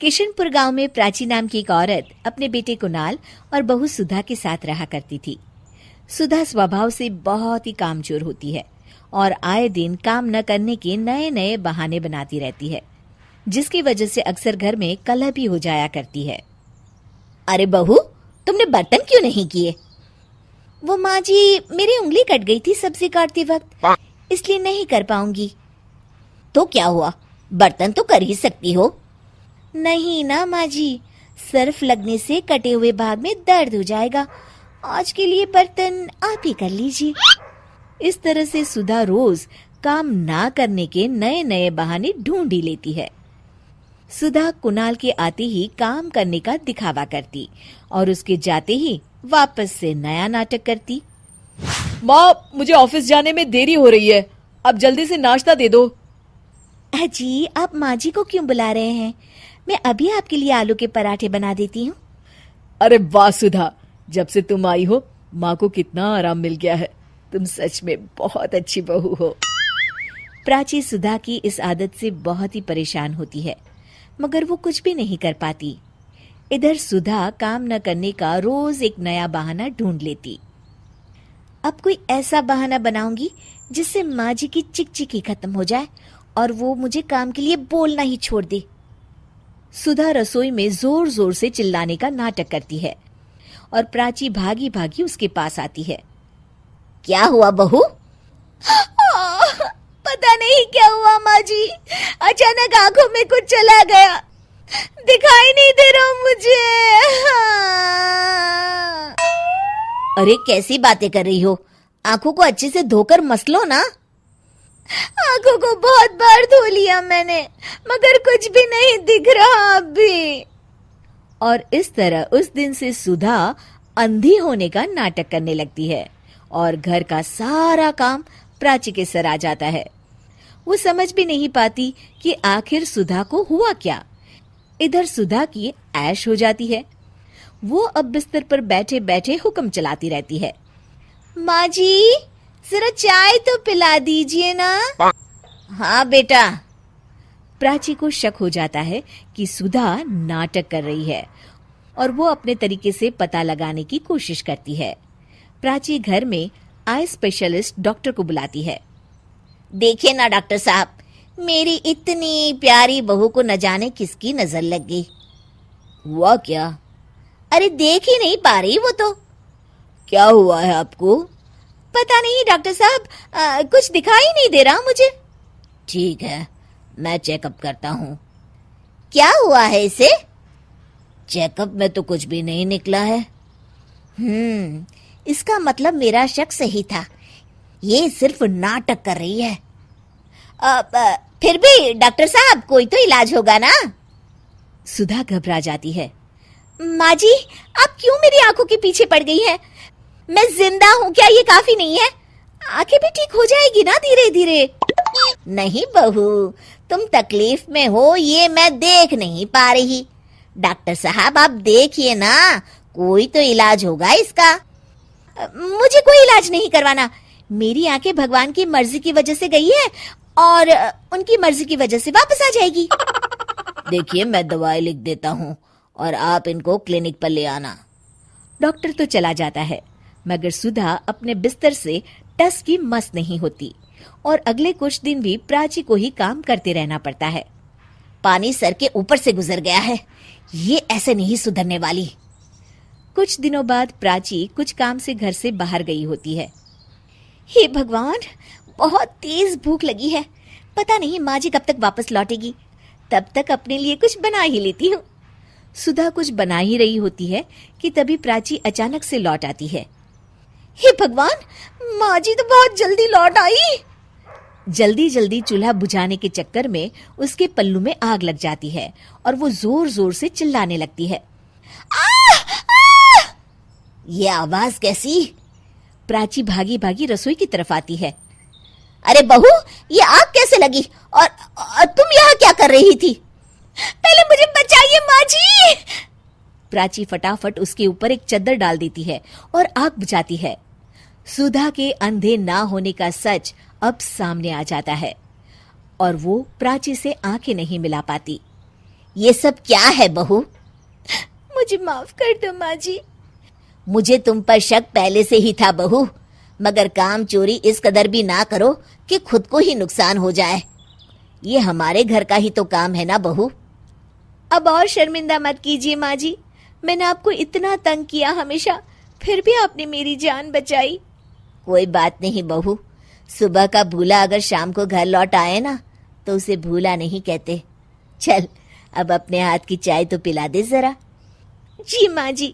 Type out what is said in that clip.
किशनपुर गांव में प्राची नाम की एक औरत अपने बेटे कुणाल और बहू सुधा के साथ रहा करती थी। सुधा स्वभाव से बहुत ही कामचोर होती है और आए दिन काम न करने के नए नए बहाने बनाती रहती है, जिसकी वजह से अक्सर घर में कलह भी हो जाया करती है। अरे बहू, तुमने बर्तन क्यों नहीं किए? वो माँ जी, मेरी उंगली कट गई थी सब्जी काटते वक्त, इसलिए नहीं कर पाऊंगी। तो क्या हुआ, बर्तन तो कर ही सकती हो। नहीं ना माँ जी, सर्फ लगने से कटे हुए भाग में दर्द हो जाएगा। आज के लिए बर्तन आप ही कर लीजिए। इस तरह से सुधा रोज काम ना करने के नए नए बहाने ढूंढ ही लेती है। सुधा कुणाल के आते ही काम करने का दिखावा करती और उसके जाते ही वापस से नया नाटक करती। माँ, मुझे ऑफिस जाने में देरी हो रही है, अब जल्दी से नाश्ता दे दो। जी, आप माँ जी को क्यों बुला रहे हैं? मैं अभी आपके लिए आलू के पराठे बना देती हूँ। अरे वाह सुधा, जब से तुम आई हो माँ को कितना आराम मिल गया है। तुम सच में बहुत अच्छी बहू हो। प्राची सुधा की इस आदत से बहुत ही परेशान होती है, मगर वो कुछ भी नहीं कर पाती। इधर सुधा काम न करने का रोज एक नया बहाना ढूंढ लेती। अब कोई ऐसा बहाना बनाऊंगी जिससे माँ जी की चिकचिकी खत्म हो जाए और वो मुझे काम के लिए बोलना ही छोड़ दे। सुधा रसोई में जोर जोर से चिल्लाने का नाटक करती है और प्राची भागी भागी उसके पास आती है। क्या हुआ बहू? पता नहीं क्या हुआ माँ जी, अचानक आंखों में कुछ चला गया, दिखाई नहीं दे रहा मुझे। अरे कैसी बातें कर रही हो? आंखों को अच्छे से धोकर मसलो ना। आंखों को बहुत बार धो लिया मैंने, मगर कुछ भी नहीं दिख रहा अभी। और इस तरह उस दिन से सुधा अंधी होने का नाटक करने लगती है और घर का सारा काम प्राची के सर आ जाता है। वो समझ भी नहीं पाती कि आखिर सुधा को हुआ क्या। इधर सुधा की ऐश हो जाती है। वो अब बिस्तर पर बैठे बैठे हुक्म चलाती रहती है। माँ जी, जरा चाय तो पिला दीजिए ना। हाँ बेटा। प्राची को शक हो जाता है कि सुधा नाटक कर रही है और वो अपने तरीके से पता लगाने की कोशिश करती है। प्राची घर में आई स्पेशलिस्ट डॉक्टर को बुलाती है। देखिए ना डॉक्टर साहब, मेरी इतनी प्यारी बहू को न जाने किसकी नजर लग गई। हुआ क्या? अरे देख ही नहीं पा रही वो तो। क्या हुआ है आपको? पता नहीं डॉक्टर साहब, कुछ दिखाई नहीं दे रहा मुझे। ठीक है, मैं चेकअप करता हूँ। क्या हुआ है इसे? चेकअप में तो कुछ भी नहीं निकला है। इसका मतलब मेरा शक सही था, ये सिर्फ नाटक कर रही है। फिर भी डॉक्टर साहब, कोई तो इलाज होगा ना। सुधा घबरा जाती है। माँ जी, आप क्यों मेरी आंखों के पीछे पड़ गई हैं? मैं जिंदा हूँ, क्या ये काफी नहीं है? आंखें भी ठीक हो जाएगी ना धीरे धीरे। नहीं बहू, तुम तकलीफ में हो ये मैं देख नहीं पा रही। डॉक्टर साहब आप देखिए ना, कोई तो इलाज होगा इसका। मुझे कोई इलाज नहीं करवाना। मेरी आंखें भगवान की मर्जी की वजह से गई है और उनकी मर्जी की वजह से वापस आ जाएगी। देखिए, मैं दवाई लिख देता हूँ और आप इनको क्लिनिक पर ले आना। डॉक्टर तो चला जाता है, मगर सुधा अपने बिस्तर से टस की मस नहीं होती और अगले कुछ दिन भी प्राची को ही काम करते रहना पड़ता है। पानी सर के ऊपर से गुजर गया है, ये ऐसे नहीं सुधरने वाली। कुछ दिनों बाद प्राची कुछ काम से घर से बाहर गई होती है। हे भगवान, बहुत तेज भूख लगी है, पता नहीं माँ जी कब तक वापस लौटेगी। तब तक अपने लिए कुछ बना ही लेती हूँ। सुधा कुछ बना ही रही होती है कि तभी प्राची अचानक से लौट आती है। हे भगवान, माँ जी तो बहुत जल्दी लौट आई। जल्दी जल्दी चूल्हा बुझाने के चक्कर में उसके पल्लू में आग लग जाती है और वो जोर जोर से चिल्लाने लगती है। ये आवाज कैसी? प्राची भागी भागी रसोई की तरफ आती है। अरे बहू, ये आग कैसे लगी और तुम यहाँ क्या कर रही थी? पहले मुझे बचाइए माँ जी। प्राची फटाफट उसके ऊपर एक चद्दर डाल देती है और आग बुझाती है। सुधा के अंधे ना होने का सच अब सामने आ जाता है और वो प्राची से आंखें नहीं मिला पाती। ये सब क्या है बहू? मुझे माफ कर दो माँ जी। मुझे तुम पर शक पहले से ही था बहू, मगर काम चोरी इस कदर भी ना करो कि खुद को ही नुकसान हो जाए। ये हमारे घर का ही तो काम है ना बहू। अब और शर्मिंदा मत कीजिए माँ जी, मैंने आपको इतना तंग किया हमेशा, फिर भी आपने मेरी जान बचाई। कोई बात नहीं बहू, सुबह का भूला अगर शाम को घर लौट आए ना तो उसे भूला नहीं कहते। चल अब अपने हाथ की चाय तो पिला दे जरा। जी माँ जी।